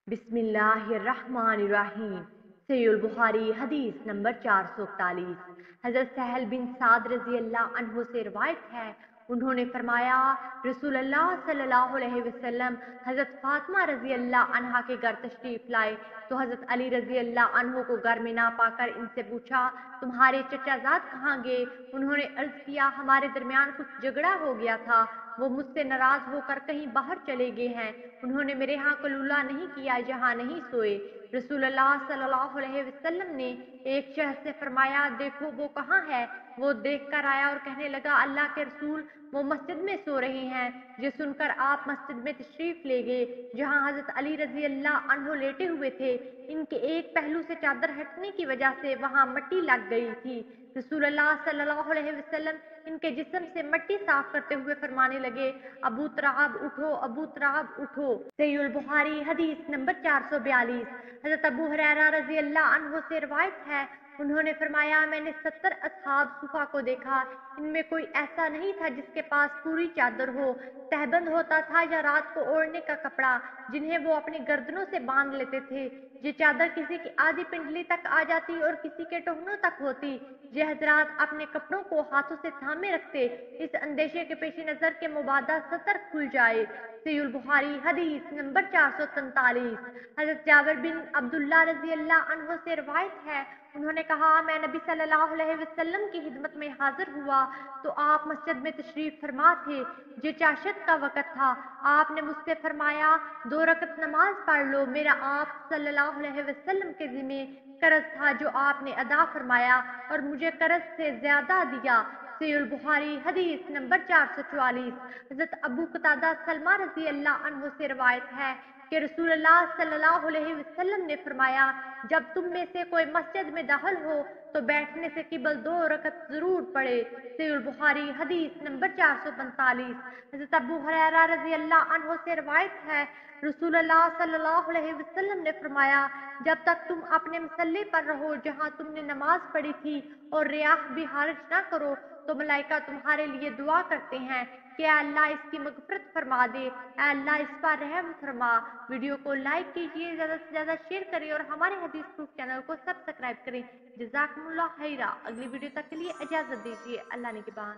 बिस्मिल्लाहिर्रहमानिर्रहीम। सहीहुल बुखारी हदीस नंबर 441। हजरत सहल बिन साद रजी अल्लाह अन्हु से रिवायत है, उन्होंने फरमाया, रसूलुल्लाह सल्लल्लाहु अलैहि वसल्लम हजरत फातिमा रजी अल्लाह अन्हा के घर तशरीफ लाए तो हजरत अली रजी अल्लाह अन्हु को घर में ना पाकर इनसे पूछा, तुम्हारे चचाजाद कहाँ गए? उन्होंने अर्ज किया, हमारे दरमियान कुछ झगड़ा हो गया था, वो मुझसे नाराज होकर कहीं बाहर चले गए हैं। उन्होंने मेरे यहाँ कलूला नहीं किया जहाँ नहीं सोए। रसूलुल्लाह सल्लल्लाहु अलैहि वसल्लम ने एक शख्स से फरमाया, देखो वो कहाँ है? वो देख कर आया और कहने लगा, अल्लाह के रसूल, वो मस्जिद में सो रहे हैं। ये सुनकर आप मस्जिद में तशरीफ ले गए जहाँ हजरत अली रजी अल्लाह अन्हु लेटे हुए थे। इनके एक पहलू से चादर हटने की वजह से वहाँ मिट्टी लग गई थी। रसूलुल्लाह सल्लल्लाहु अलैहि वसल्लम इनके जिस्म से मिट्टी साफ करते हुए फरमाने लगे, अबू तराब उठो, अबू तराब उठो। सहीहुल बुखारी हदीस नंबर 442। हजरत अबू हुरैरा रजी अल्लाह अन्हु से रिवायत है, उन्होंने फरमाया, मैंने 70 असहाब सुफा को देखा, इनमें कोई ऐसा नहीं था जिसके पास पूरी चादर हो, तहबंद होता था या रात को ओढ़ने का कपड़ा जिन्हें वो अपनी गर्दनों से बांध लेते थे। ये चादर किसी की आधी पिंडली तक आ जाती और किसी के टखनों तक होती। ये हजरात अपने कपड़ों को हाथों से थामे रखते, इस अंदेशे के पेश नजर के मुबादा सतर खुल जाए। सहीहुल बुखारी हदीस नंबर 443। हजरत जाबिर बिन अब्दुल्लाह रजी अल्लाह अन्हु से रिवायत है, उन्होंने कहा, मैं नबी सल्लल्लाहु अलैहि वसल्लम की खिदमत में हाजिर हुआ तो आप मस्जिद में तशरीफ फरमा थे। ये चाशत का वक़्त था। आपने मुझसे फरमाया, 2 रकत नमाज पढ़ लो। मेरा आप सल्लल्लाहु अलैहि वसल्लम के ज़िम्मे कर्ज था जो आपने अदा फरमाया और मुझे कर्ज से ज्यादा दिया। सहीहुल बुखारी हदीस नंबर 444। हजरत अबू कतादा सलमा रजी अल्लाह अन्हु से रिवायत है कि रसूलुल्लाह सल्लल्लाहु अलैहि वसल्लम ने फरमाया, जब तुम में से कोई मस्जिद में दाखिल हो तो बैठने से किबल 2 रकत जरूर पढ़े। सहीहुल बुखारी हदीस नंबर 445। हजरत अबू हुरैरा रजी अल्लाह अन्हु से रिवायत है, रसूलुल्लाह सल्लल्लाहु अलैहि वसल्लम ने फरमाया, जब तक तुम अपने मसल्ले पर रहो जहाँ तुमने नमाज पढ़ी थी और रियाह भी खारिज ना करो तो मलाइका तुम्हारे लिए दुआ करते हैं कि अल्लाह इसकी मगफरत फरमा दे, अल्लाह इस पर रहम फरमा। वीडियो को लाइक कीजिए, ज़्यादा से ज़्यादा शेयर करें और हमारे हदीस प्रूफ चैनल को सब्सक्राइब करें। जज़ाकुमुल्लाह खैरा। अगली वीडियो तक के लिए इजाज़त दीजिए। अल्लाह निगहबान।